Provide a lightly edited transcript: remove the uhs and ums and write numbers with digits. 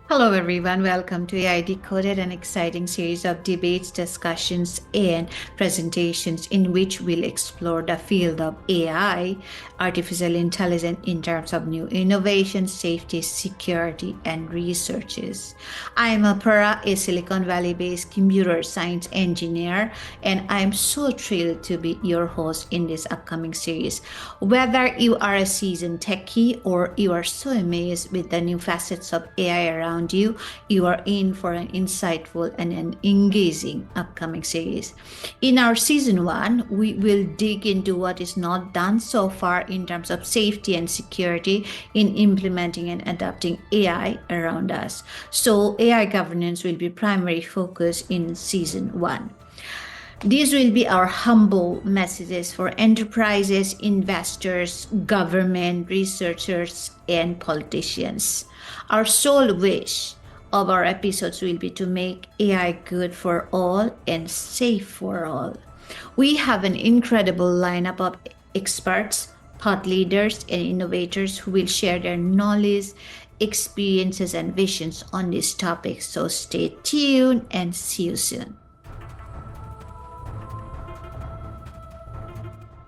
Hello, everyone. Welcome to AI Decoded, an exciting series of debates, discussions, and presentations in which we'll explore the field of AI, artificial intelligence, in terms of new innovations, safety, security, and researches. I'm Apara, a Silicon Valley based computer science engineer, and I'm so thrilled to be your host in this upcoming series. Whether you are a seasoned techie or you are so amazed with the new facets of AI around you are in for an insightful and an engaging upcoming series. In our season one, we will dig into what is not done so far in terms of safety and security in implementing and adopting AI around us. So, AI governance will be primary focus in season one. These will be our humble messages for enterprises, investors, government, researchers, and politicians. Our sole wish of our episodes will be to make AI good for all and safe for all. We have an incredible lineup of experts, thought leaders, and innovators who will share their knowledge, experiences, and visions on this topic. So stay tuned and see you soon.